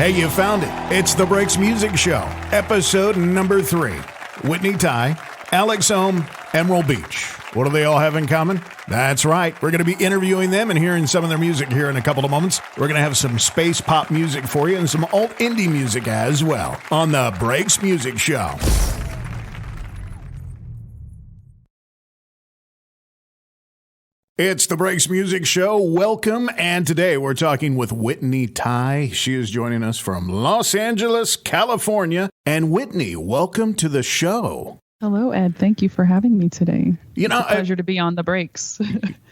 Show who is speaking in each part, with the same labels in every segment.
Speaker 1: Hey, you found it. It's the Breaks Music Show, episode number 3. Whitney Tai, Alex Ohm, Emerald Beach. What do they all have in common? That's right. We're going to be interviewing them and hearing some of their music here in a couple of moments. We're going to have some space pop music for you and some alt indie music as well on the Breaks Music Show. It's the Breaks Music Show. Welcome. And today we're talking with Whitney Tai. She is joining us from Los Angeles, California. And Whitney, welcome to the show.
Speaker 2: Hello, Ed. Thank you for having me today.
Speaker 1: It's
Speaker 2: a pleasure to be on the Breaks.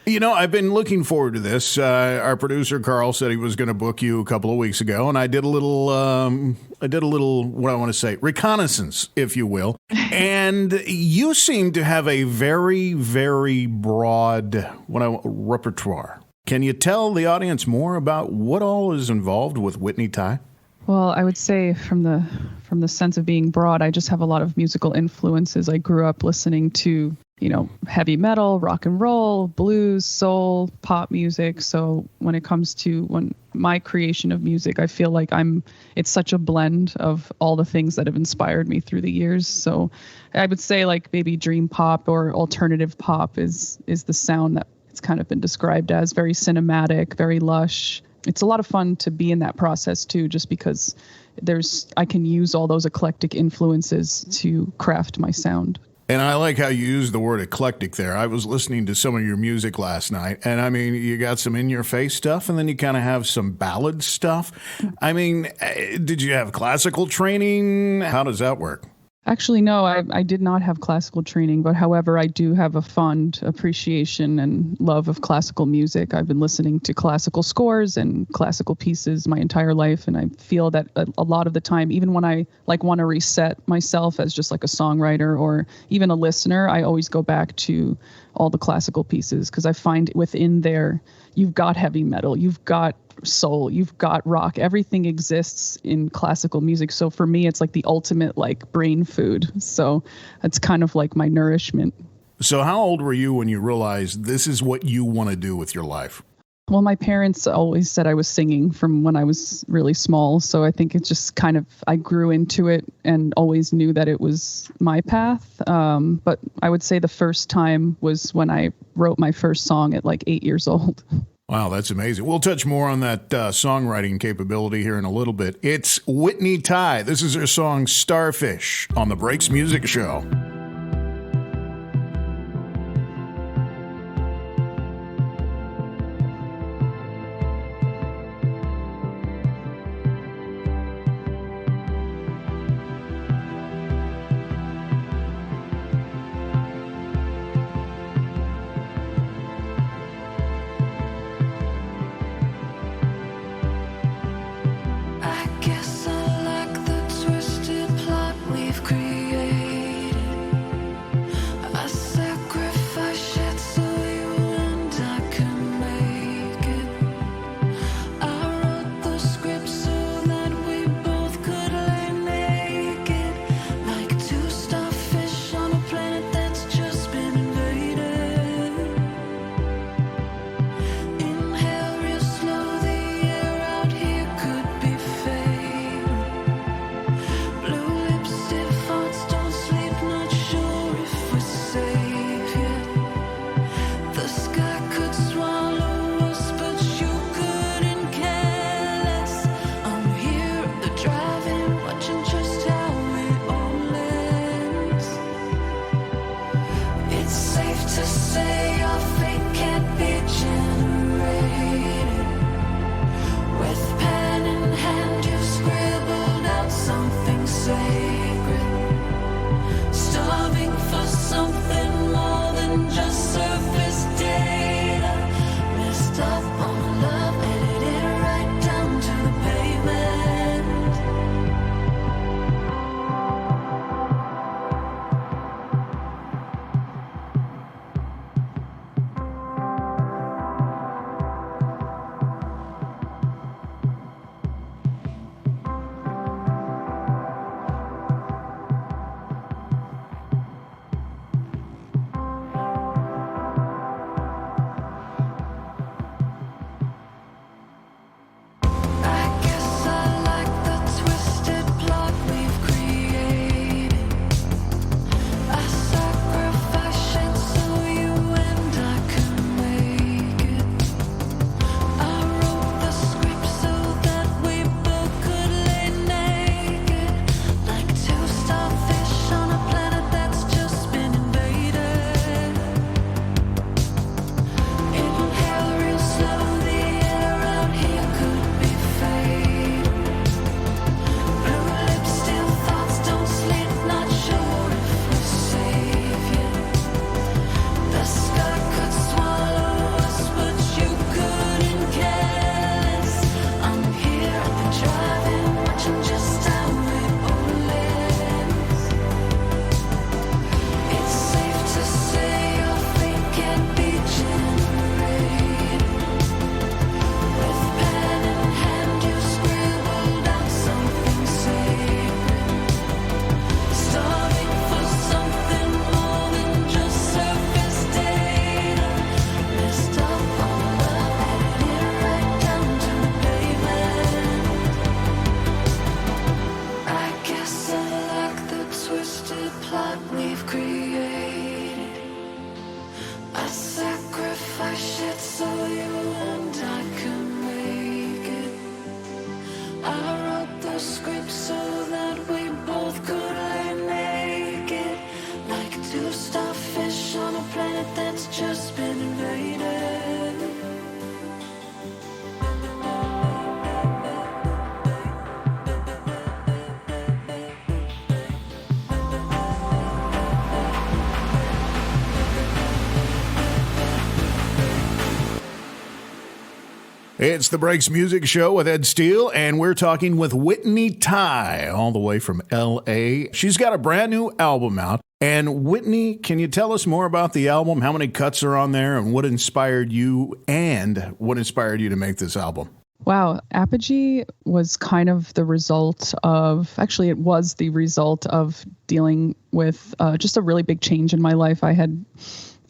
Speaker 1: I've been looking forward to this. Our producer, Carl, said he was going to book you a couple of weeks ago, and I did a little, what I want to say, reconnaissance, if you will. And you seem to have a very, very broad repertoire. Can you tell the audience more about what all is involved with Whitney Tai?
Speaker 2: Well, I would say from the sense of being broad, I just have a lot of musical influences. I grew up listening to, heavy metal, rock and roll, blues, soul, pop music. So when it comes to my creation of music, I feel like it's such a blend of all the things that have inspired me through the years. So I would say like maybe dream pop or alternative pop is the sound that it's kind of been described as very cinematic, very lush. It's a lot of fun to be in that process too, just because I can use all those eclectic influences to craft my sound.
Speaker 1: And I like how you use the word eclectic there. I was listening to some of your music last night, and I mean, you got some in-your-face stuff, and then you kind of have some ballad stuff. I mean, did you have classical training? How does that work?
Speaker 2: Actually, no, I did not have classical training, but however, I do have a fond appreciation and love of classical music. I've been listening to classical scores and classical pieces my entire life, and I feel that a lot of the time, even when I want to reset myself as just like a songwriter or even a listener, I always go back to all the classical pieces because I find within there, you've got heavy metal, you've got soul, you've got rock, everything exists in classical music. So for me, it's like the ultimate like brain food. So it's kind of like my nourishment.
Speaker 1: So how old were you when you realized this is what you want to do with your life?
Speaker 2: Well, my parents always said I was singing from when I was really small. So I think it's just kind of, I grew into it and always knew that it was my path. But I would say the first time was when I wrote my first song at like 8 years old.
Speaker 1: Wow, that's amazing. We'll touch more on that songwriting capability here in a little bit. It's Whitney Tai. This is her song Starfish on the Breaks Music Show.
Speaker 3: I guess I like the twisted plot we've created.
Speaker 1: It's the Breaks Music Show with Ed Steele, and we're talking with Whitney Tai, all the way from L.A. She's got a brand new album out. And Whitney, can you tell us more about the album? How many cuts are on there, and what inspired you to make this album?
Speaker 2: Wow. Apogee was kind of the result of, actually, it was the result of dealing with just a really big change in my life. I had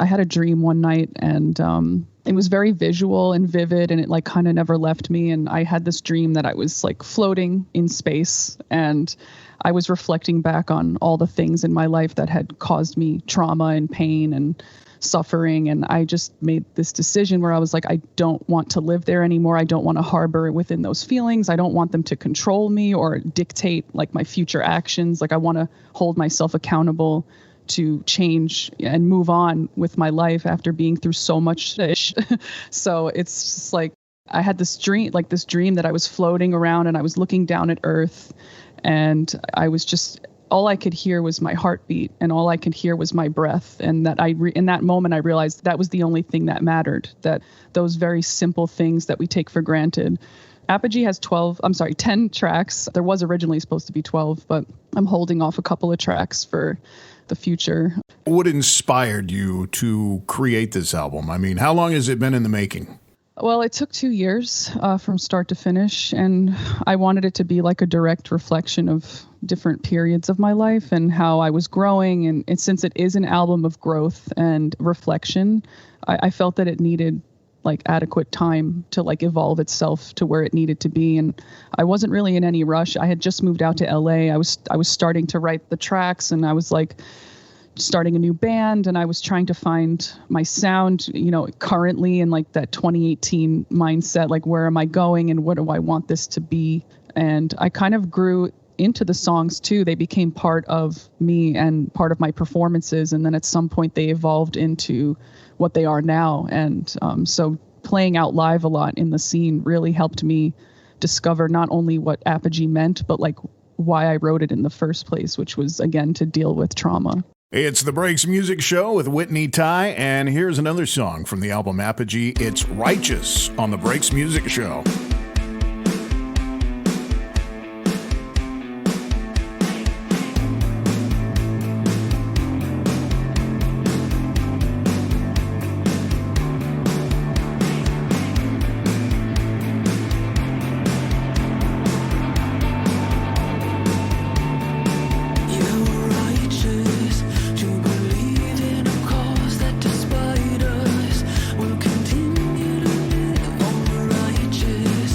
Speaker 2: a dream one night, and it was very visual and vivid, and it like kind of never left me. And I had this dream that I was like floating in space, and I was reflecting back on all the things in my life that had caused me trauma and pain and suffering. And I just made this decision where I was like, I don't want to live there anymore. I don't want to harbor within those feelings. I don't want them to control me or dictate like my future actions. Like I want to hold myself accountable to change and move on with my life after being through so much ish. So it's just like I had this dream that I was floating around and I was looking down at earth, and I was just, all I could hear was my heartbeat, and all I could hear was my breath. And that in that moment I realized that was the only thing that mattered, that those very simple things that we take for granted. Apogee has 10 tracks. There was originally supposed to be 12, but I'm holding off a couple of tracks for the future.
Speaker 1: What inspired you to create this album? I mean, how long has it been in the making?
Speaker 2: Well, it took 2 years from start to finish, and I wanted it to be like a direct reflection of different periods of my life and how I was growing. And since it is an album of growth and reflection, I felt that it needed like adequate time to like evolve itself to where it needed to be. And I wasn't really in any rush. I had just moved out to LA. I was starting to write the tracks, and I was like starting a new band, and I was trying to find my sound, currently in like that 2018 mindset, like where am I going and what do I want this to be? And I kind of grew into the songs too. They became part of me and part of my performances. And then at some point they evolved into what they are now. And so playing out live a lot in the scene really helped me discover not only what Apogee meant, but like why I wrote it in the first place, which was, again, to deal with trauma.
Speaker 1: It's the Breaks Music Show with Whitney Tai, and here's another song from the album Apogee. It's Righteous on the Breaks Music Show.
Speaker 3: Continue to live on the righteous.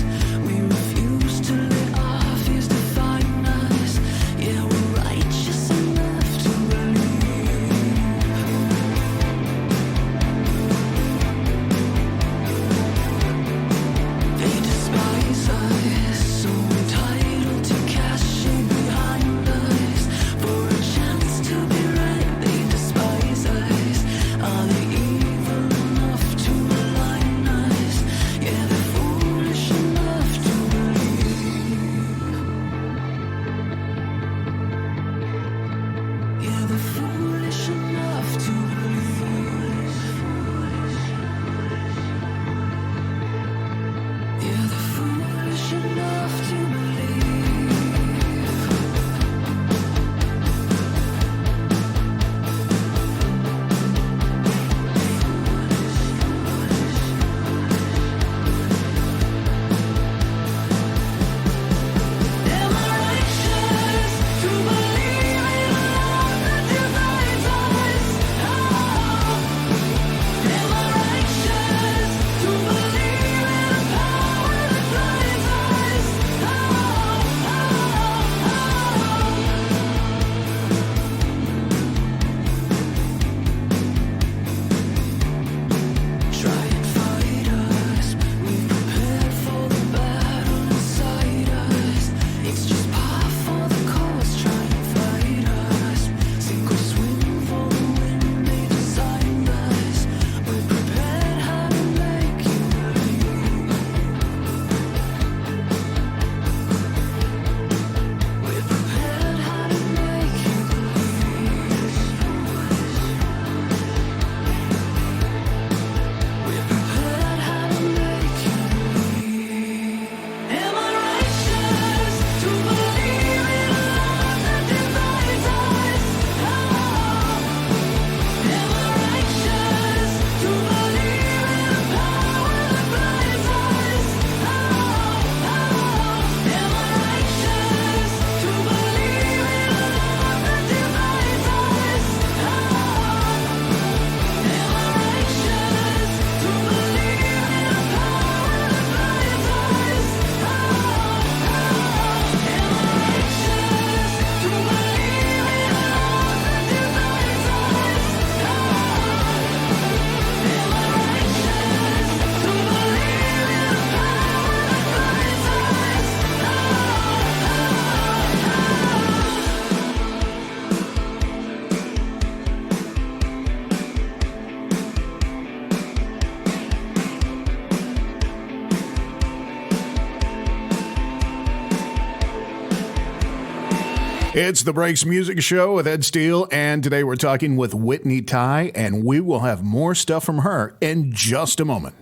Speaker 1: It's the Breaks Music Show with Ed Steele, and today we're talking with Whitney Tai, and we will have more stuff from her in just a moment.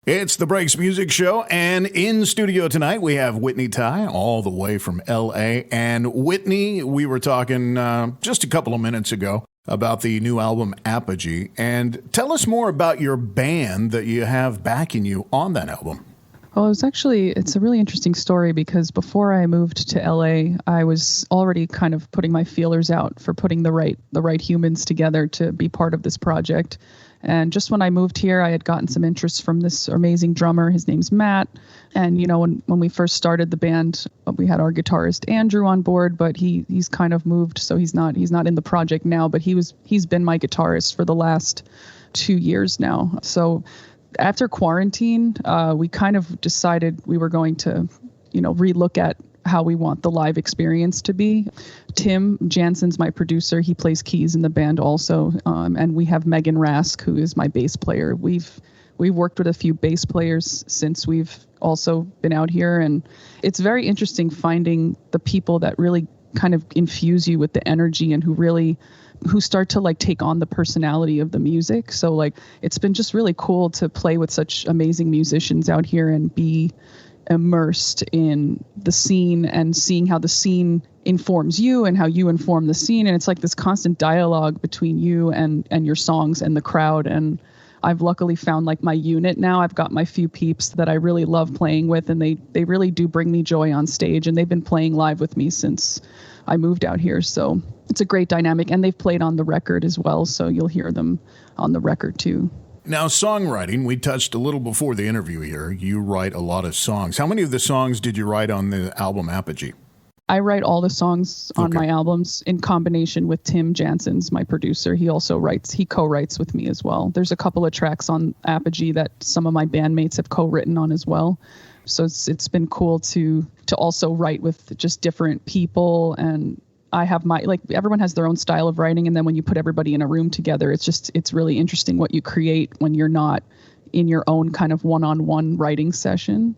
Speaker 1: It's the Breaks Music Show, and in studio tonight we have Whitney Tai, all the way from L.A. And Whitney, we were talking just a couple of minutes ago about the new album Apogee, and tell us more about your band that you have backing you on that album.
Speaker 2: Well, it's a really interesting story because before I moved to LA, I was already kind of putting my feelers out for putting the right humans together to be part of this project. And just when I moved here, I had gotten some interest from this amazing drummer. His name's Matt. And, you know, when we first started the band, we had our guitarist Andrew on board, but he's kind of moved. So he's not in the project now, but he's been my guitarist for the last 2 years now. So after quarantine, we kind of decided we were going to, relook at how we want the live experience to be. Tim Jansen's my producer. He plays keys in the band also. And we have Megan Rask, who is my bass player. We've worked with a few bass players since we've also been out here. And it's very interesting finding the people that really kind of infuse you with the energy and who start to like take on the personality of the music. So like, it's been just really cool to play with such amazing musicians out here and be immersed in the scene and seeing how the scene informs you and how you inform the scene. And it's like this constant dialogue between you and your songs and the crowd. And I've luckily found like my unit now. I've got my few peeps that I really love playing with, and they really do bring me joy on stage, and they've been playing live with me since I moved out here. So it's a great dynamic, and they've played on the record as well. So you'll hear them on the record too.
Speaker 1: Now, songwriting, we touched a little before the interview here. You write a lot of songs. How many of the songs did you write on the album Apogee?
Speaker 2: I write all the songs on my albums in combination with Tim Jansen's my producer. He co-writes with me as well. There's a couple of tracks on Apogee that some of my bandmates have co-written on as well. So it's been cool to also write with just different people, and I have everyone has their own style of writing, and then when you put everybody in a room together, it's really interesting what you create when you're not in your own kind of one-on-one writing session.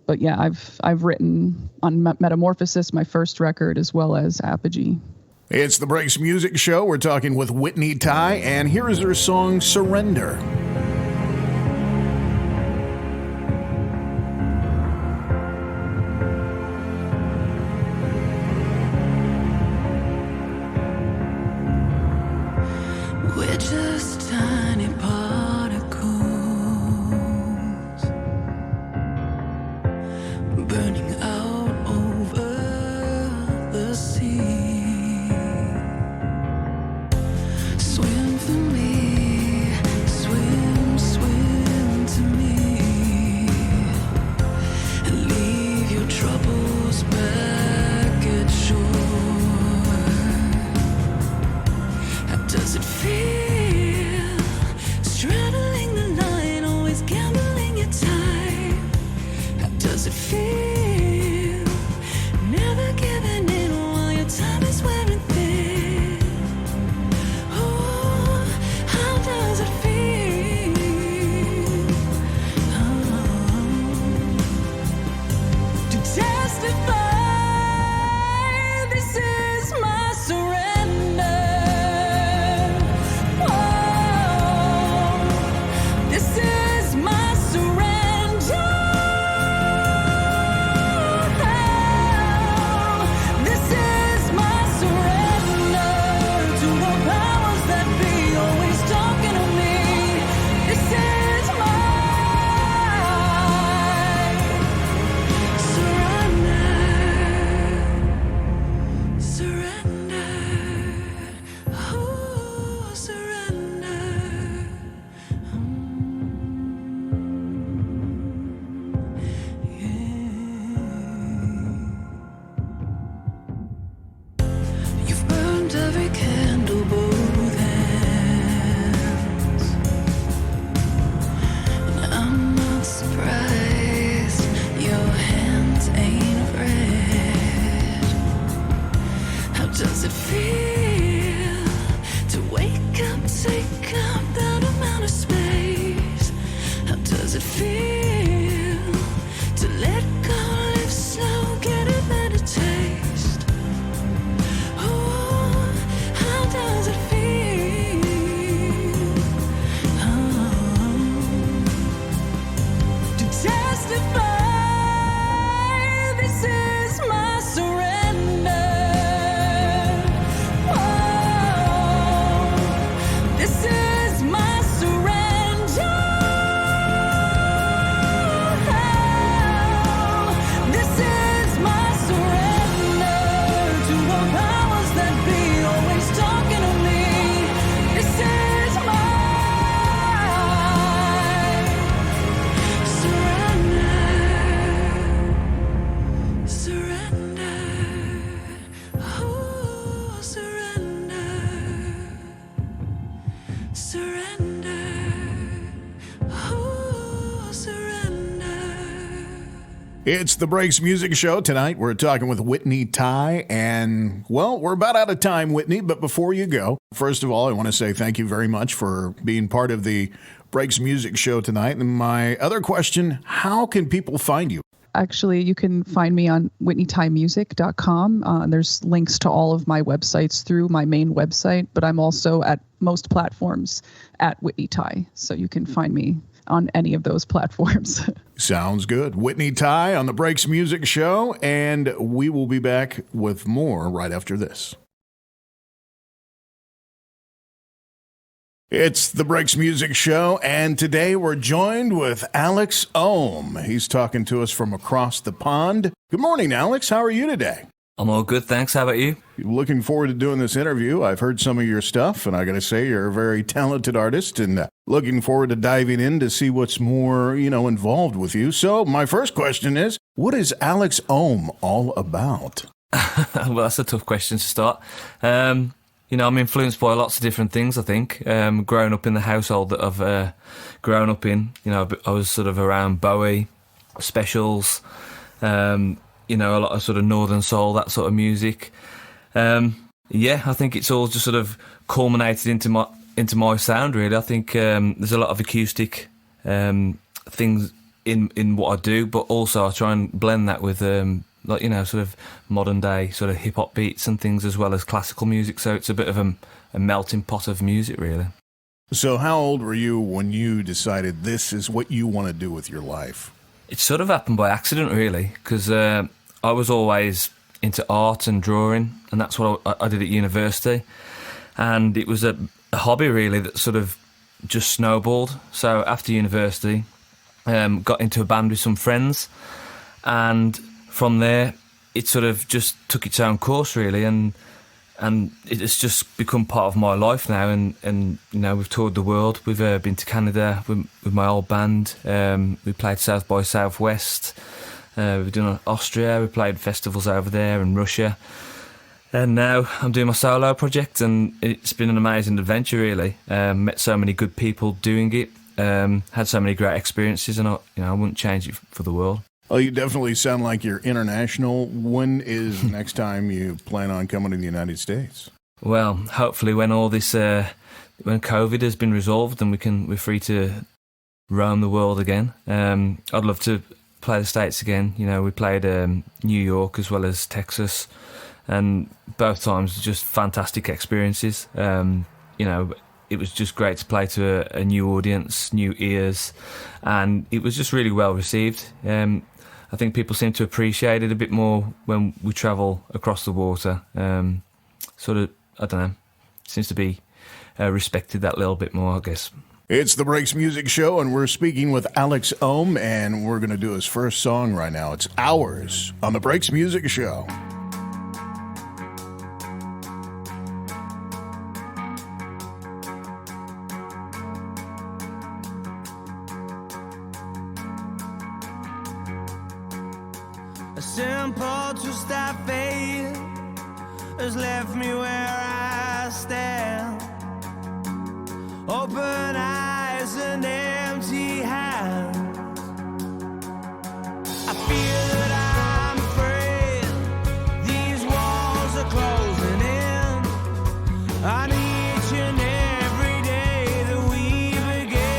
Speaker 2: But yeah, I've written on Metamorphosis, my first record, as well as Apogee.
Speaker 1: It's the Breaks Music Show. We're talking with Whitney Tai, and here is her song Surrender.
Speaker 3: We're just tiny particles burning out over the sea. Swim for me, swim
Speaker 1: It's the Breaks Music Show. Tonight we're talking with Whitney Tai, and, well, we're about out of time, Whitney, but before you go, first of all, I want to say thank you very much for being part of the Breaks Music Show tonight. And my other question, how can people find you?
Speaker 2: Actually, you can find me on whitneytaimusic.com. There's links to all of my websites through my main website, but I'm also at most platforms at Whitney Tai, so you can find me on any of those platforms.
Speaker 1: Sounds good. Whitney Tai on the Breaks Music Show, and we will be back with more right after this. It's the Breaks Music Show, and today we're joined with Alex Ohm. He's talking to us from across the pond. Good morning, Alex. How are you today?
Speaker 4: I'm all good, thanks. How about you?
Speaker 1: Looking forward to doing this interview. I've heard some of your stuff, and I got to say you're a very talented artist, and looking forward to diving in to see what's more, involved with you. So my first question is, what is Alex Ohm all about?
Speaker 4: Well, that's a tough question to start. I'm influenced by lots of different things, I think. Growing up in the household that I've grown up in, I was sort of around Bowie, Specials, a lot of sort of Northern Soul, that sort of music. I think it's all just sort of culminated into my sound, really. I think there's a lot of acoustic things in what I do, but also I try and blend that with sort of modern day sort of hip hop beats and things, as well as classical music. So it's a bit of a melting pot of music, really.
Speaker 1: So how old were you when you decided this is what you want to do with your life?
Speaker 4: It sort of happened by accident, really, because I was always into art and drawing, and that's what I did at university. And it was a hobby, really, that sort of just snowballed. So after university, got into a band with some friends, and from there, it sort of just took its own course, really, and it's just become part of my life now. And we've toured the world. We've been to Canada with my old band. We played South by Southwest. We've done Austria. We played festivals over there in Russia. And now I'm doing my solo project, and it's been an amazing adventure, really. Met so many good people doing it. Had so many great experiences, and I wouldn't change it for the world.
Speaker 1: Well, you definitely sound like you're international. When is the next time you plan on coming to the United States?
Speaker 4: Well, hopefully when all this, when COVID has been resolved and we're free to roam the world again. I'd love to play the States again. We played New York as well as Texas, and both times just fantastic experiences. It was just great to play to a new audience, new ears, and it was just really well received. I think people seem to appreciate it a bit more when we travel across the water. Sort of, I don't know, seems to be respected that little bit more, I guess.
Speaker 1: It's the Breaks Music Show, and we're speaking with Alex Ohm, and we're going to do his first song right now. It's Hours on the Breaks Music Show.
Speaker 5: A simple two-step fate has left me where I stand. Open eyes and empty hands. I feel that I'm afraid these walls are closing in on each and every day that we began.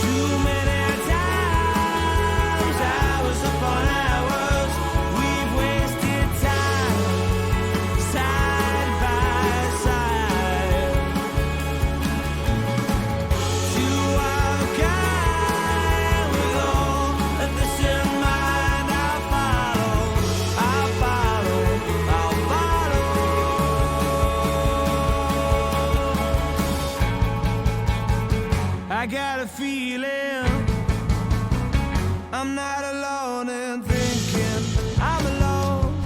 Speaker 5: Too many times, hours upon hours, we've wasted time side by side. To our guide with all of this in mind, I'll follow, I'll follow, I'll follow. I got a feeling I'm not alone in thinking I'm alone.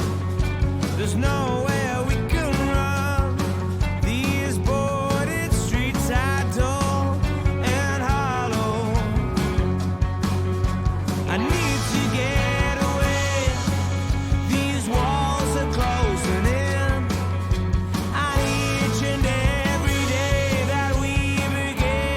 Speaker 5: There's nowhere we can run. These boarded streets are dull and hollow. I need to get away. These walls are closing in on each and every day that we began.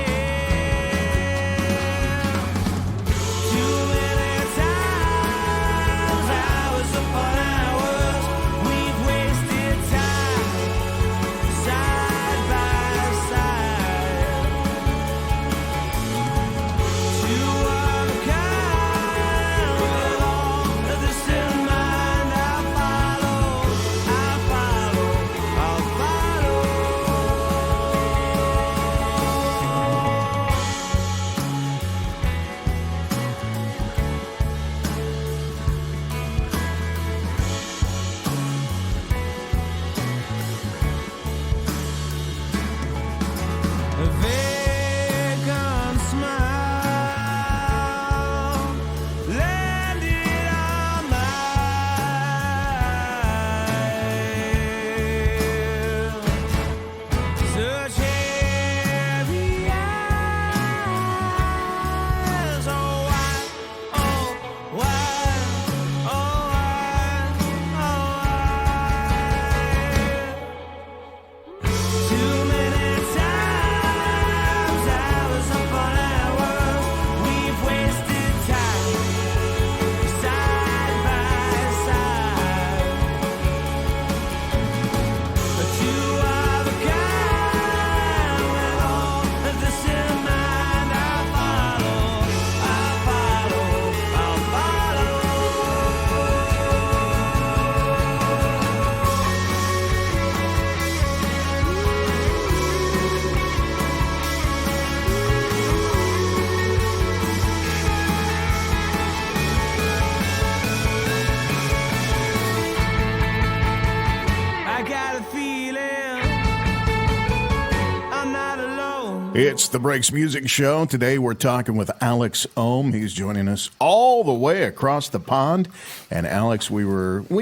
Speaker 1: It's the Breaks Music Show. Today we're talking with Alex Ohm. He's joining us all the way across the pond. And Alex, we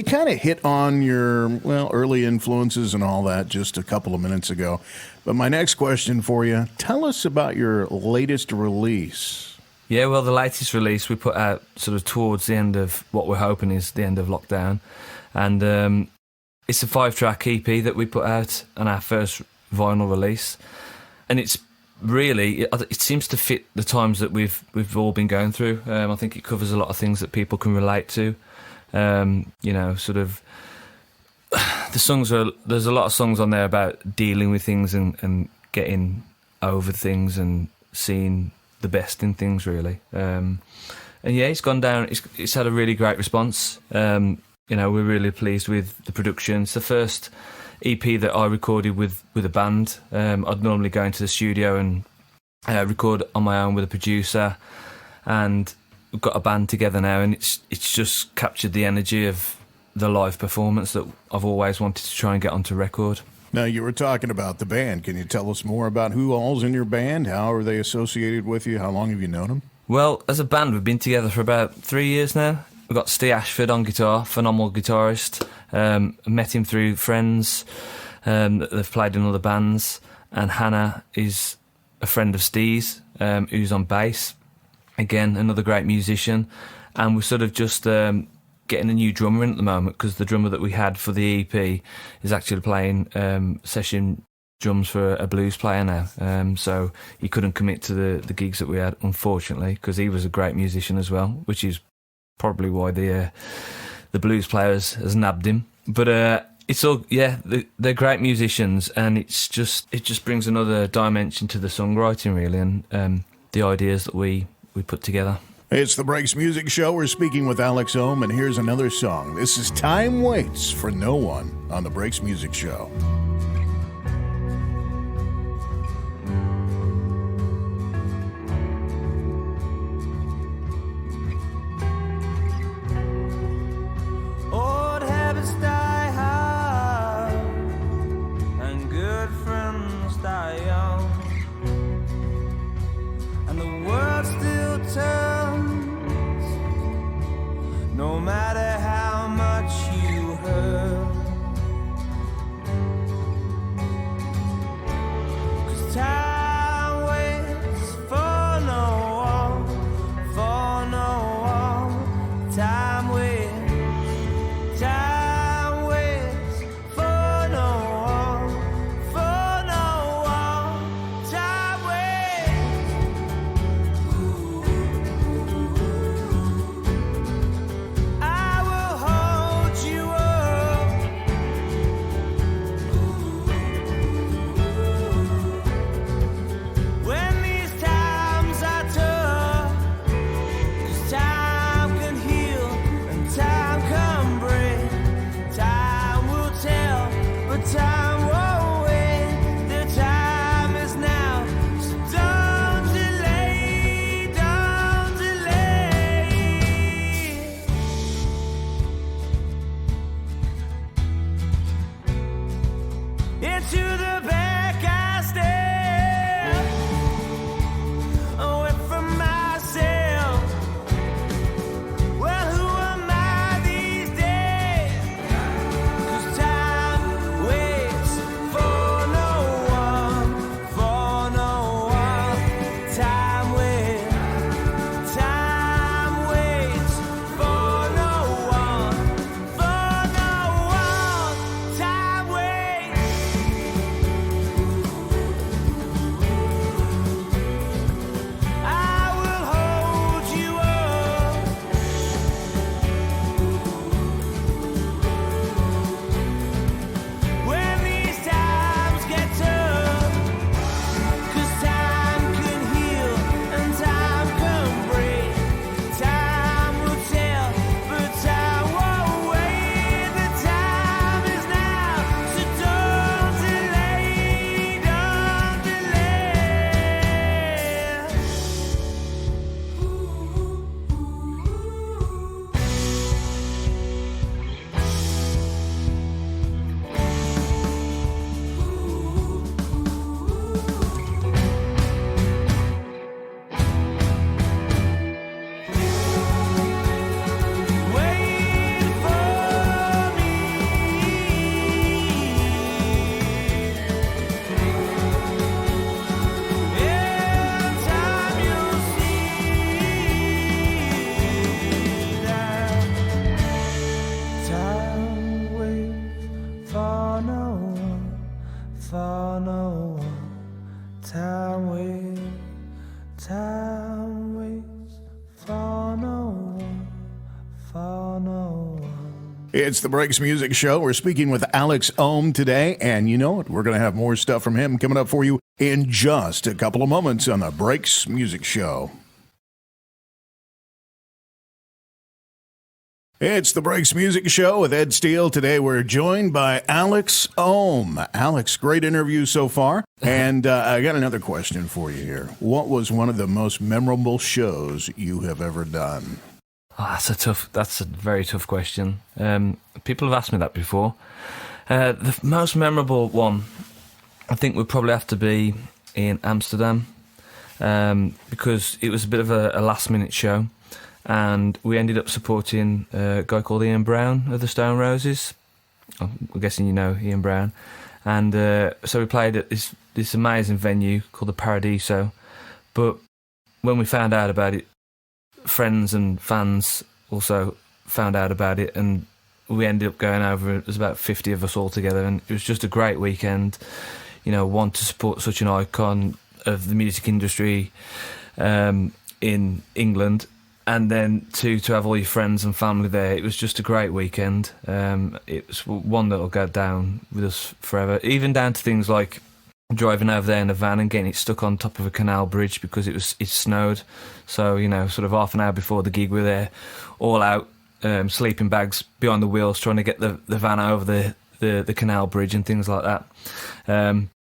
Speaker 1: kind of hit on your, early influences and all that just a couple of minutes ago. But my next question for you, tell us about your latest release.
Speaker 4: Yeah, well, the latest release we put out sort of towards the end of what we're hoping is the end of lockdown. And it's a 5-track EP that we put out on our first vinyl release. And it's really, it seems to fit the times that we've all been going through. I think it covers a lot of things that people can relate to. Sort of the songs there's a lot of songs on there about dealing with things and getting over things and seeing the best in things, really. And yeah, it's gone down. It's had a really great response. We're really pleased with the production. It's the first EP that I recorded with a band. I'd normally go into the studio and record on my own with a producer, and we've got a band together now, and it's just captured the energy of the live performance that I've always wanted to try and get onto record.
Speaker 1: Now, you were talking about the band. Can you tell us more about who all's in your band? How are they associated with you? How long have you known them?
Speaker 4: Well, as a band, we've been together for about 3 years now. We've got Steve Ashford on guitar, phenomenal guitarist. Met him through friends. They've played in other bands. And Hannah is a friend of Steve's, who's on bass. Again, another great musician. And we're sort of just getting a new drummer in at the moment, because the drummer that we had for the EP is actually playing session drums for a blues player now. So he couldn't commit to the gigs that we had, unfortunately, because he was a great musician as well, which is probably why the blues players has nabbed him. But it's all, they're great musicians, and it just brings another dimension to the songwriting, really, and the ideas that we put together.
Speaker 1: It's the Breaks Music Show. We're speaking with Alex Ohm, and here's another song. This is Time Waits for No One on the Breaks Music Show.
Speaker 5: Old habits die hard, and good friends die young, and the world still turns, no matter how much you hurt. Time waits for no one, for no one.
Speaker 1: It's the Breaks Music Show. We're speaking with Alex Ohm today, and you know what? We're going to have more stuff from him coming up for you in just a couple of moments on the Breaks Music Show. It's the Breaks Music Show with Ed Steele. Today we're joined by Alex Ohm. Alex, great interview so far. And I got another question for you here. What was one of the most memorable shows you have ever done?
Speaker 4: Oh, that's a very tough question. People have asked me that before. The most memorable one, I think, would probably have to be in Amsterdam, because it was a bit of a last-minute show. And we ended up supporting a guy called Ian Brown of the Stone Roses. I'm guessing you know Ian Brown. And so we played at this amazing venue called the Paradiso. But when we found out about it, friends and fans also found out about it, and we ended up going over. It was about 50 of us all together, and it was just a great weekend. You know, one, to support such an icon of the music industry in England, and then two, to have all your friends and family there. It was just a great weekend. It was one that will go down with us forever, even down to things like driving over there in a van and getting it stuck on top of a canal bridge because it snowed. So, you know, sort of half an hour before the gig, we're there, all out, sleeping bags behind the wheels, trying to get the van over the canal bridge and things like that.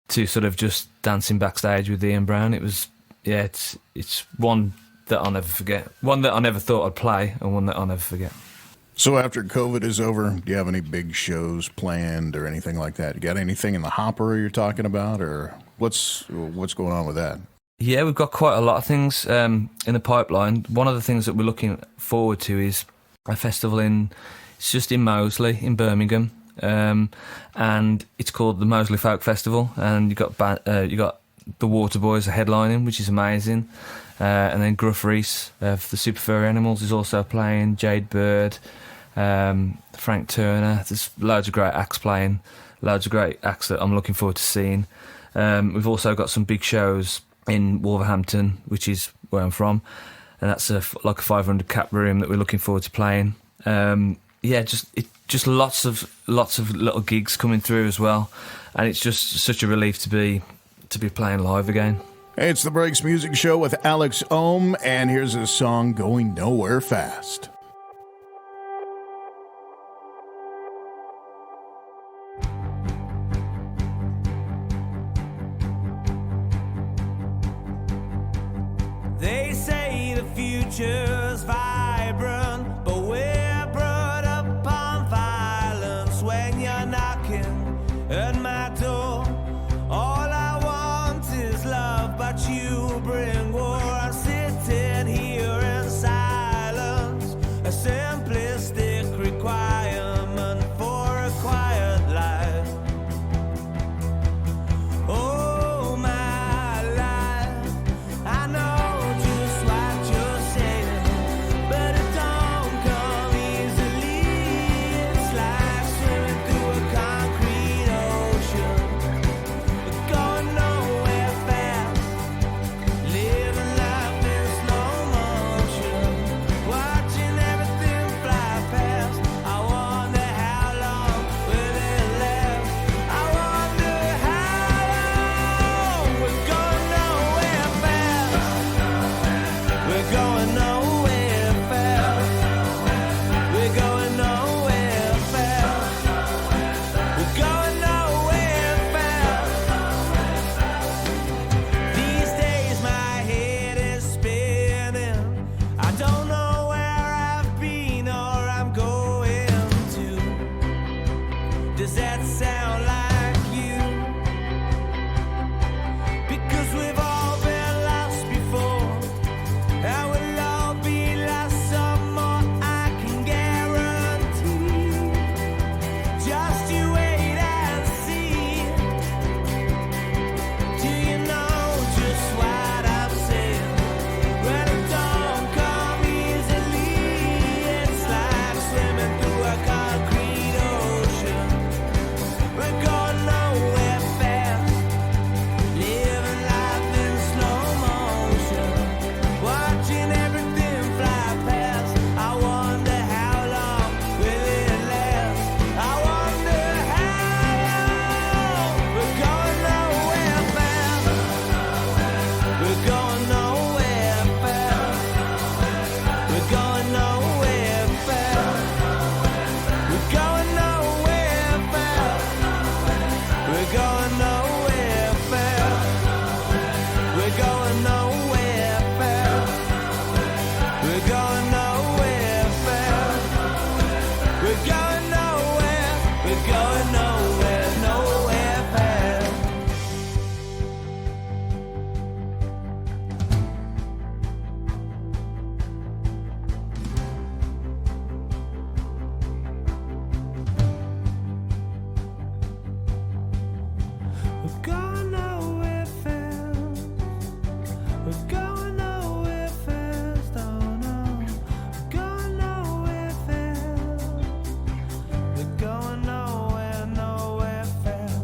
Speaker 4: To sort of just dancing backstage with Ian Brown. It was, yeah, it's one that I'll never forget. One that I never thought I'd play, and one that I'll never forget.
Speaker 1: So after COVID is over, do you have any big shows planned or anything like that? You got anything in the hopper you're talking about, or what's going on with that?
Speaker 4: Yeah, we've got quite a lot of things in the pipeline. One of the things that we're looking forward to is a festival it's just in Moseley, in Birmingham, and it's called the Moseley Folk Festival, and you got the Waterboys are headlining, which is amazing. And then Gruff Reese for the Super Furry Animals is also playing, Jade Bird, Frank Turner. There's loads of great acts playing, loads of great acts that I'm looking forward to seeing. We've also got some big shows in Wolverhampton, which is where I'm from, and that's like a 500 cap room that we're looking forward to playing. Just lots of little gigs coming through as well, and it's just such a relief to be playing live again.
Speaker 1: It's the Breaks Music Show with Alex Ohm, and here's a song, Going Nowhere Fast.
Speaker 5: They say the future's vibrant, but we're brought up on violence. When you're knocking at my door, all I want is love, but you bring war. I'm sitting here in silence, a simplistic requirement for a quiet life. Oh, my life, I know just what you're saying, but it don't come easily. It's like swimming through a concrete ocean, going nowhere fast, living We're going nowhere fast. We're going nowhere fast. We're going nowhere. We're going nowhere, nowhere fast. We're going nowhere fast. We're going nowhere fast. Oh no. We're going nowhere fast. We're going nowhere, nowhere fast.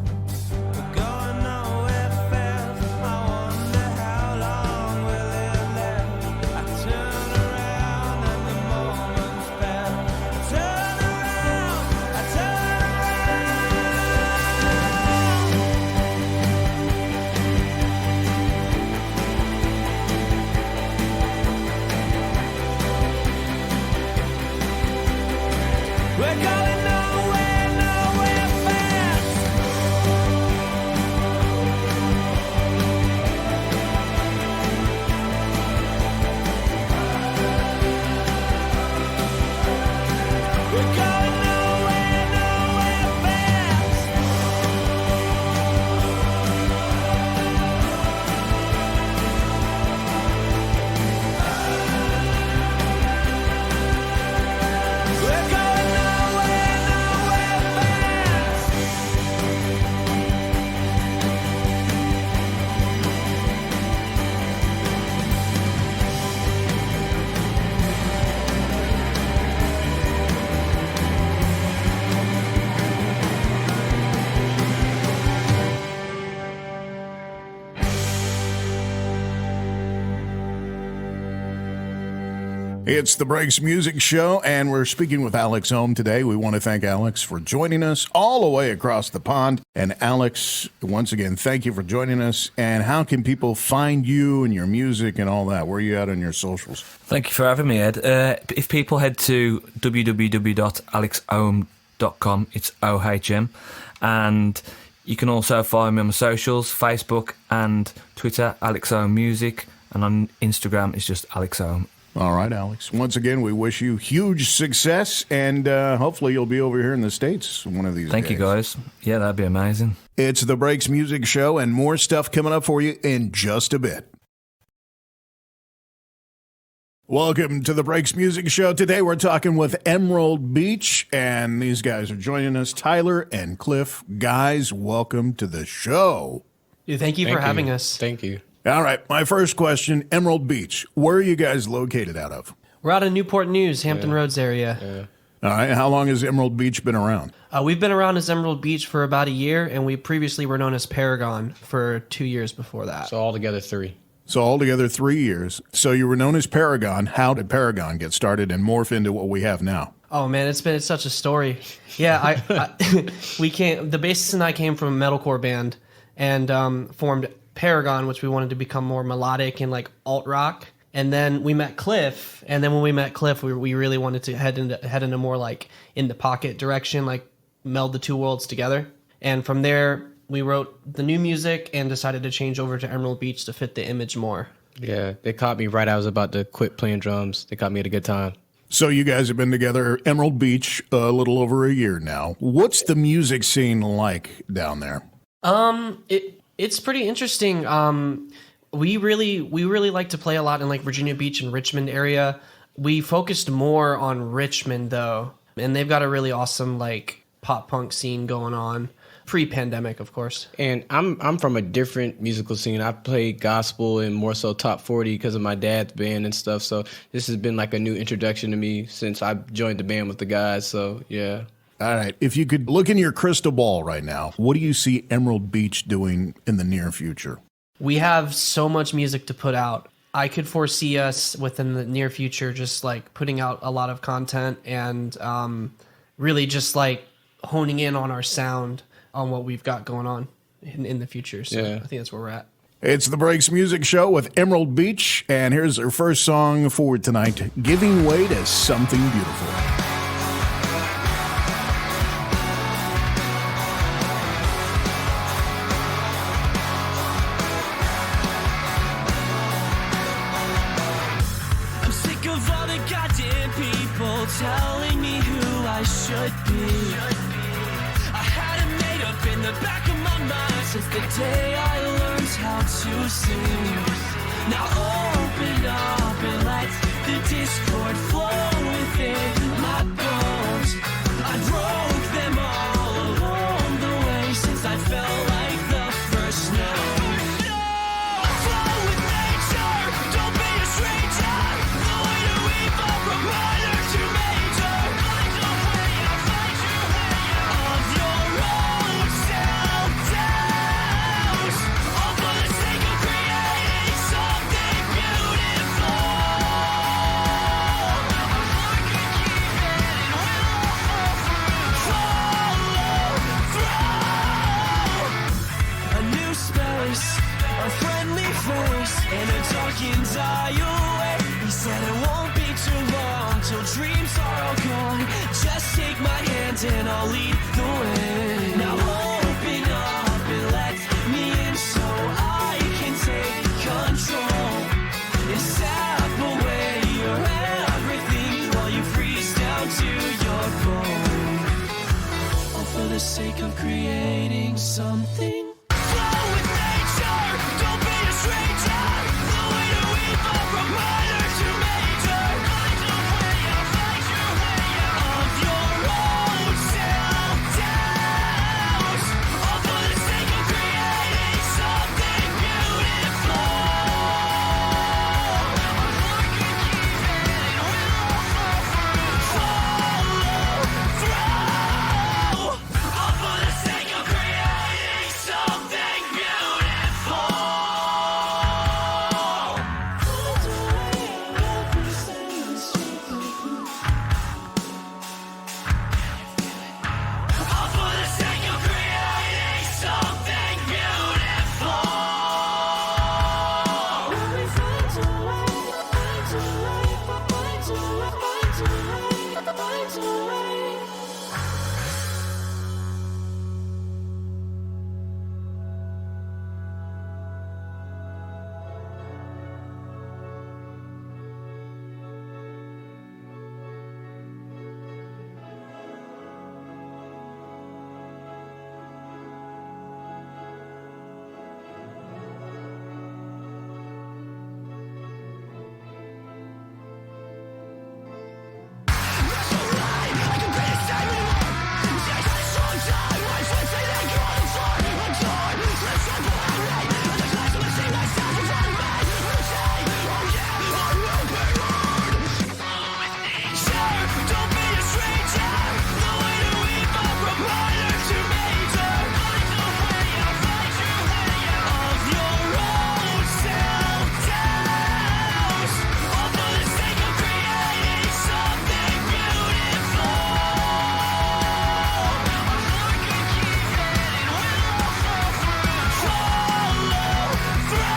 Speaker 5: We're going nowhere fast. I wonder how long will it last. I turn around and the moments pass. I turn around, I turn around. We're going nowhere, nowhere fast. We're going nowhere, nowhere fast. We're going nowhere, nowhere fast.
Speaker 1: It's the Breaks Music Show, and we're speaking with Alex Ohm today. We want to thank Alex for joining us all the way across the pond. And Alex, once again, thank you for joining us. And how can people find you and your music and all that? Where are you at on your socials?
Speaker 4: Thank you for having me, Ed. If people head to www.alexohm.com, it's OHM, and you can also find me on my socials, Facebook and Twitter, Alex Ohm Music, and on Instagram, it's just Alex Ohm.
Speaker 1: All right, Alex. Once again, we wish you huge success, and hopefully you'll be over here in the States one of these days.
Speaker 4: Thank you, guys. Yeah, that'd be amazing.
Speaker 1: It's the Breaks Music Show, and more stuff coming up for you in just a bit. Welcome to the Breaks Music Show. Today we're talking with Emerald Beach, and these guys are joining us, Tyler and Cliff. Guys, welcome to the show.
Speaker 6: Dude, thank you for having us.
Speaker 7: Thank you.
Speaker 1: All right, my first question, Emerald Beach. Where are you guys located out of?
Speaker 6: We're out of Newport News, Hampton Roads area.
Speaker 1: All right, how long has Emerald Beach been around?
Speaker 6: We've been around as Emerald Beach for about a year, and we previously were known as Paragon for 2 years before that.
Speaker 7: So altogether 3.
Speaker 1: So altogether 3 years. So you were known as Paragon. How did Paragon get started and morph into what we have now?
Speaker 6: Oh man, it's such a story. Yeah, we came. The bassist and I came from a metalcore band and formed Paragon, which we wanted to become more melodic and like alt rock. And then we met Cliff, and then when we met Cliff, we really wanted to head into more like in the pocket direction, like meld the two worlds together. And from there, we wrote the new music and decided to change over to Emerald Beach to fit the image more.
Speaker 7: Yeah, they caught me right. I was about to quit playing drums. They caught me at a good time.
Speaker 1: So you guys have been together, Emerald Beach, a little over a year now. What's the music scene like down there?
Speaker 6: It's pretty interesting. We really like to play a lot in like Virginia Beach and Richmond area. We focused more on Richmond though, and they've got a really awesome like pop punk scene going on. Pre-pandemic, of course.
Speaker 7: And I'm from a different musical scene. I play gospel and more so top 40 because of my dad's band and stuff. So this has been like a new introduction to me since I joined the band with the guys. So yeah.
Speaker 1: All right. If you could look in your crystal ball right now, what do you see Emerald Beach doing in the near future?
Speaker 6: We have so much music to put out. I could foresee us within the near future just like putting out a lot of content and really just like honing in on our sound on what we've got going on in the future. So yeah. I think that's where we're at.
Speaker 1: It's the Breaks Music Show with Emerald Beach, and here's our first song for tonight, Giving Way to Something Beautiful.
Speaker 5: telling me who I should be. I had it made up in the back of my mind since the day I learned how to sing. Now open up and let the discord flow within my bones. I broke them all along the way since I felt like the first snow. Flow with nature, don't be a stranger. The way to weave up from minor to major. Find your way, find your way of your own self-doubt. All for the sake of creating something beautiful. A new space, a friendly face, in a darkened aisleway. He said it won't be too long till dreams are all gone. Just take my hand and I'll lead the way. Now open up and let me in so I can take control. And sap away your everything while you freeze down to your bone. All for the sake of creating something. Flow with nature, don't be a stranger. The way to weave up from minor to major. Find your way out, find your way out of your own self-doubt. All for the sake of creating something beautiful. Follow through. All for the sake of creating something beautiful. All for the sake of creating something beautiful. Don't be a stranger. The way to weave up from minor to major. Find your way out, find your way out of your own self-doubt. All for the sake of creating something beautiful. Follow through.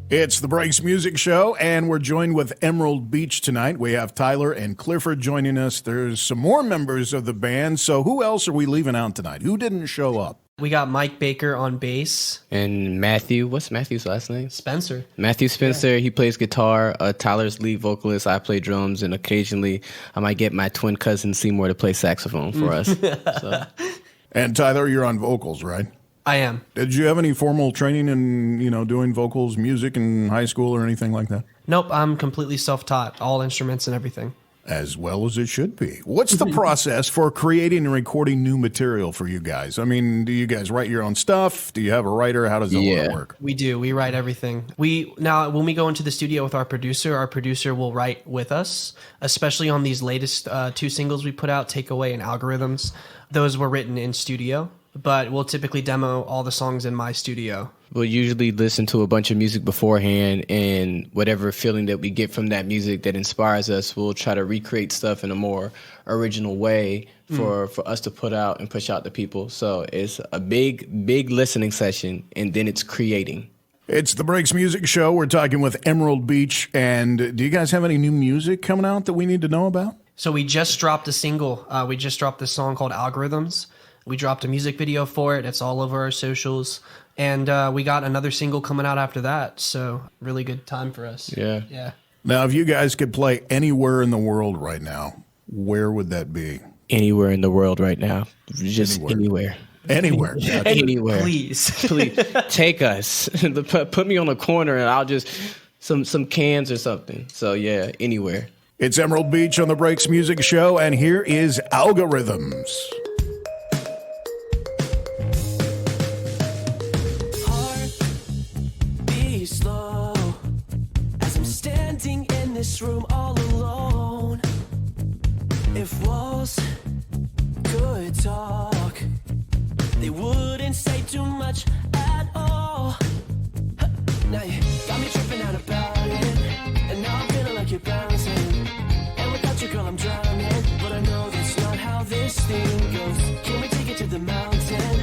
Speaker 1: It's the Breaks Music Show, and we're joined with Emerald Beach tonight. We have Tyler and Clifford joining us. There's some more members of the band, so who else are we leaving out tonight? Who didn't show up?
Speaker 6: We got Mike Baker on bass.
Speaker 7: And Matthew, what's Matthew's last name?
Speaker 6: Spencer.
Speaker 7: Matthew Spencer, he plays guitar. Tyler's lead vocalist. I play drums, and occasionally I might get my twin cousin Seymour to play saxophone for us. So.
Speaker 1: And Tyler, you're on vocals, right?
Speaker 6: I am.
Speaker 1: Did you have any formal training in, doing vocals, music in high school or anything like that?
Speaker 6: Nope, I'm completely self-taught, all instruments and everything.
Speaker 1: As well as it should be. What's the process for creating and recording new material for you guys? I mean, do you guys write your own stuff? Do you have a writer? How does it work?
Speaker 6: We do. We write everything. Now, when we go into the studio with our producer will write with us, especially on these latest 2 singles we put out, Take Away and Algorithms. Those were written in studio. but we'll typically demo all the songs in my studio.
Speaker 7: We'll usually listen to a bunch of music beforehand, and whatever feeling that we get from that music that inspires us, we'll try to recreate stuff in a more original way for us to put out and push out to people. So it's a big listening session, and then it's creating.
Speaker 1: It's the Breaks Music Show. We're talking with Emerald Beach. And do you guys have any new music coming out that we need to know about?
Speaker 6: So we just dropped a single. We just dropped this song called Algorithms. We dropped a music video for it. It's all over our socials. And we got another single coming out after that. So really good time for us.
Speaker 7: Yeah.
Speaker 1: Now, if you guys could play anywhere in the world right now, where would that be?
Speaker 7: Anywhere in the world right now. Just anywhere.
Speaker 1: Anywhere.
Speaker 7: Anywhere.
Speaker 6: Please.
Speaker 7: Please take us. Put me on a corner and I'll just some cans or something. So yeah, anywhere.
Speaker 1: It's Emerald Beach on the Breaks Music Show, and here is Algorithms.
Speaker 5: Heart beat slow as I'm standing in this room all alone. If walls could talk, they wouldn't say too much at all. Now you got me tripping out about it, and now I'm feeling like you're bouncing. And without you, girl, I'm drowning. But I know that's not how this thing goes. Can we take it to the mountain?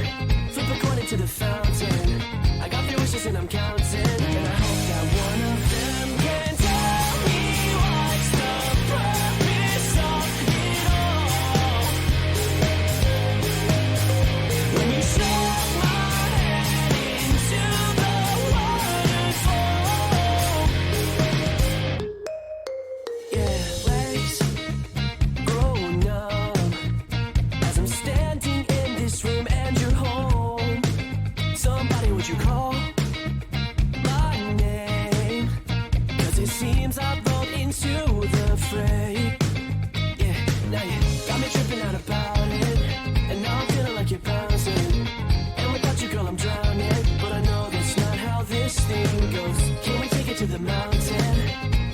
Speaker 5: Flip a coin into the fountain. I got 3 wishes and I'm counting. And I hope that one of them can tell me what's the purpose of it all. When you shove my head into the waterfall. Yeah, legs grow numb as I'm standing in this room and you're home. Somebody, would you call my name? 'Cause it seems I've rolled into the fray. Yeah, now you got me tripping out about it, and now I'm feeling like you're bouncing. And without you, girl, I'm drowning. But I know that's not how this thing goes. Can we take it to the mountain?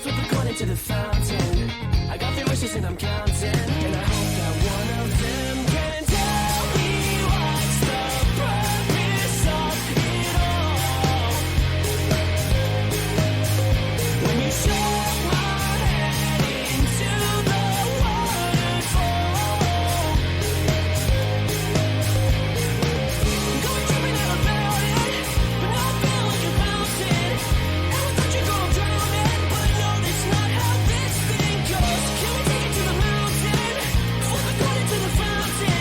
Speaker 5: Flip a coin into the fountain. I got 3 wishes and I'm counting. And I hope that one of them can tell me what's the purpose of it all. When you shove my head into the waterfall. Going tripping out about it, but now I feel like you're bouncing. And without you, girl, I'm drowning. But I know that's not how this thing goes. Can we take it to the mountain? Flip a coin into the fountain.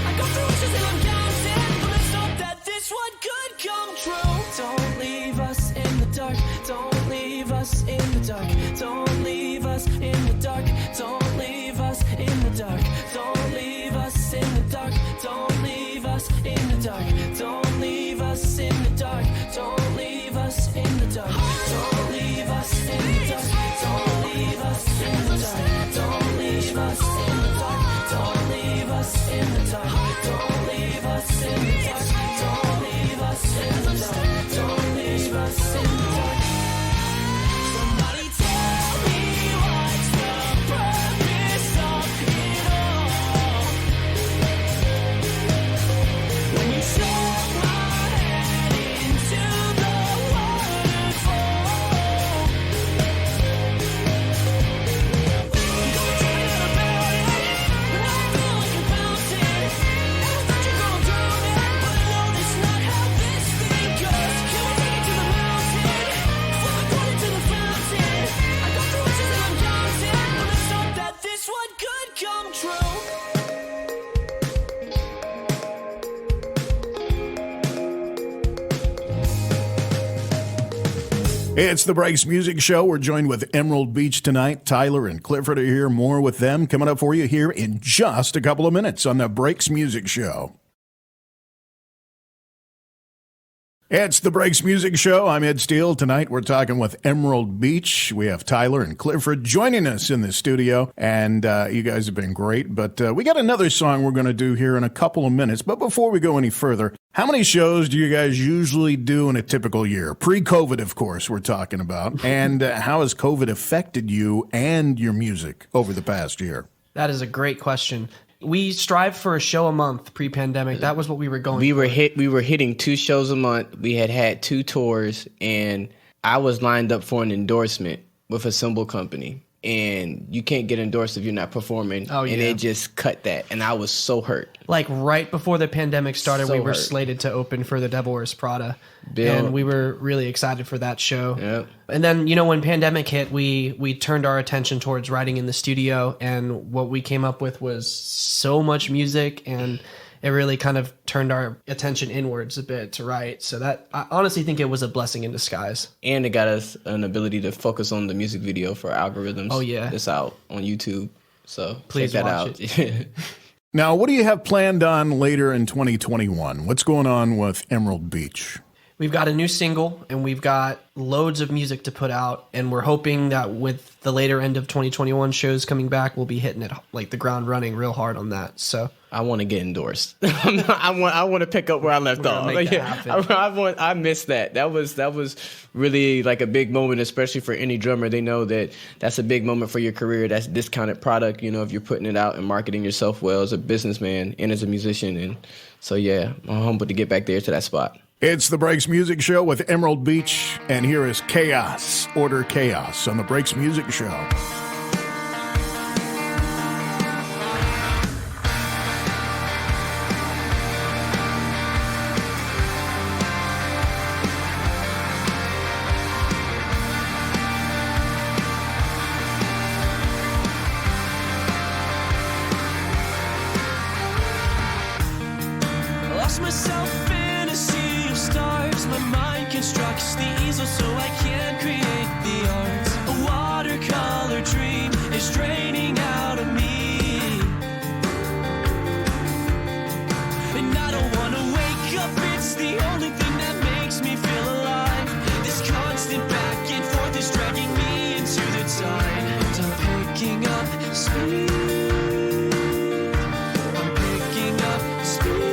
Speaker 5: I got 3 wishes and I'm counting. But let's hope that this one could come true. Don't leave us in the dark. Don't leave us in the dark. Don't leave us in the dark. Don't leave us in the dark. Don't leave us in the dark. Don't leave us in the dark. Don't leave us in the dark. Don't leave us in the dark. Don't leave us in the dark. Don't leave us in the dark. Don't leave us in the dark. Don't leave us in the dark. Don't leave us in the dark. Don't leave us in the dark. Don't leave us in the dark. Somebody tell me what's the purpose of it all. When you shove my head into the waterfall. Going tripping out about it, but now I feel like you're bouncing. And without you, girl, I'm drowning. But I know that's not how this thing goes. Can we take it to the mountain? Flip a coin into the fountain. I got 3 wishes and I'm counting. But let's hope that this one could come true.
Speaker 1: It's the Breaks Music Show. We're joined with Emerald Beach tonight. Tyler and Clifford are here. More with them coming up for you here in just a couple of minutes on the Breaks Music Show. It's the Breaks Music Show. I'm Ed Steele. Tonight we're talking with Emerald Beach. We have Tyler and Clifford joining us in the studio, and you guys have been great. But we got another song we're going to do here in a couple of minutes. But before we go any further, how many shows do you guys usually do in a typical year? Pre-COVID, of course, we're talking about. And how has COVID affected you and your music over the past year?
Speaker 6: That is a great question. We strived for a show a month pre-pandemic. That was what we were going
Speaker 7: We
Speaker 6: for.
Speaker 7: we were hitting 2 shows a month. We had 2 tours, and I was lined up for an endorsement with a cymbal company. And you can't get endorsed if you're not performing.
Speaker 6: Oh, yeah.
Speaker 7: And they just cut that. And I was so hurt.
Speaker 6: Like right before the pandemic started,
Speaker 7: So
Speaker 6: we were
Speaker 7: hurt.
Speaker 6: slated to open for The Devil Wears Prada.
Speaker 7: Bill.
Speaker 6: And we were really excited for that show.
Speaker 7: Yep.
Speaker 6: And then, when pandemic hit, we turned our attention towards writing in the studio. And what we came up with was so much music, and it really kind of turned our attention inwards a bit to write. So that, I honestly think it was a blessing in disguise.
Speaker 7: And it got us an ability to focus on the music video for Algorithms.
Speaker 6: Oh, yeah.
Speaker 7: It's out on YouTube. So
Speaker 6: Please
Speaker 7: check that
Speaker 6: watch
Speaker 7: out.
Speaker 1: Now, what do you have planned on later in 2021? What's going on with Emerald Beach?
Speaker 6: We've got a new single, and we've got loads of music to put out, and we're hoping that with the later end of 2021 shows coming back, we'll be hitting it like the ground running real hard on that. So
Speaker 7: I want to get endorsed. I want to pick up where I left off.
Speaker 6: gonna make that happen.
Speaker 7: I missed that. That was really like a big moment, especially for any drummer. They know that that's a big moment for your career. That's discounted product, if you're putting it out and marketing yourself well as a businessman and as a musician. And so, yeah, I'm humbled to get back there to that spot.
Speaker 1: It's the Breaks Music Show with Emerald Beach, and here is Chaos, Order Chaos on the Breaks Music Show.
Speaker 5: Lost myself in a sea of stars. My mind constructs the easel so I can create the art. A watercolor dream is draining out of me, and I don't want to wake up. It's the only thing that makes me feel alive. This constant back and forth is dragging me into the tide, and I'm picking up speed. I'm picking up speed.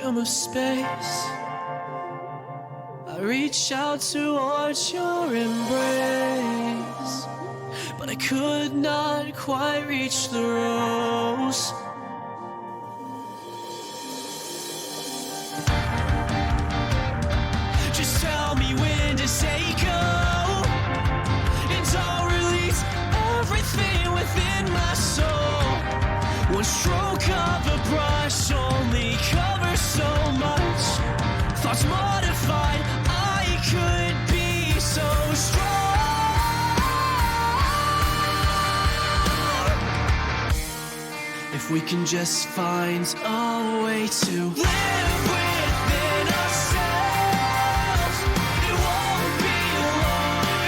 Speaker 5: Of space, I reach out towards your embrace, but I could not quite reach the rose. Just tell me when to say go, and I'll release everything within my soul. One stroke of a brush only covers so much. Thoughts modified, I could be so strong. If we can just find a way to live within ourselves, it won't be long.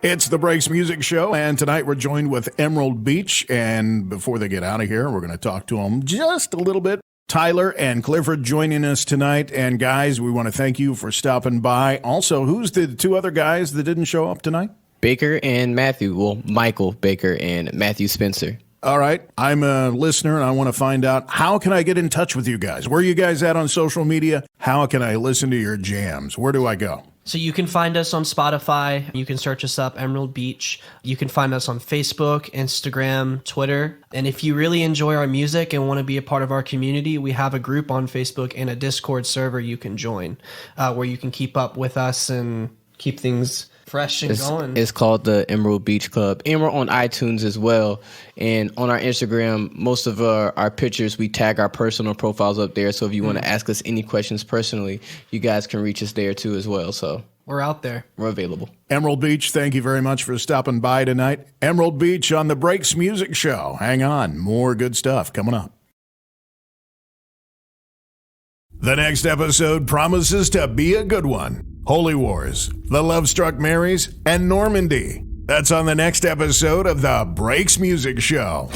Speaker 1: It's the Breaks Music Show, and tonight we're joined with Emerald Beach. And before they get out of here, we're going to talk to them just a little bit. Tyler and Clifford joining us tonight. And guys, we want to thank you for stopping by. Also, who's the two other guys that didn't show up tonight?
Speaker 7: Baker and Matthew. Well, Michael Baker and Matthew Spencer.
Speaker 1: All right. I'm a listener, and I want to find out, how can I get in touch with you guys? Where are you guys at on social media? How can I listen to your jams? Where do I go?
Speaker 6: So you can find us on Spotify. You can search us up, Emerald Beach. You can find us on Facebook, Instagram, Twitter. And if you really enjoy our music and want to be a part of our community, we have a group on Facebook and a Discord server you can join, where you can keep up with us and keep things fresh and going.
Speaker 7: It's called the Emerald Beach Club. And we're on iTunes as well. And on our Instagram, most of our pictures, we tag our personal profiles up there. So if you want to ask us any questions personally, you guys can reach us there too as well. So
Speaker 6: we're out there.
Speaker 7: We're available.
Speaker 1: Emerald Beach, thank you very much for stopping by tonight. Emerald Beach on the Breaks Music Show. Hang on, more good stuff coming up. The next episode promises to be a good one. Holy Wars, The Love-Struck Marys, and Normandy. That's on the next episode of the Breaks Music Show.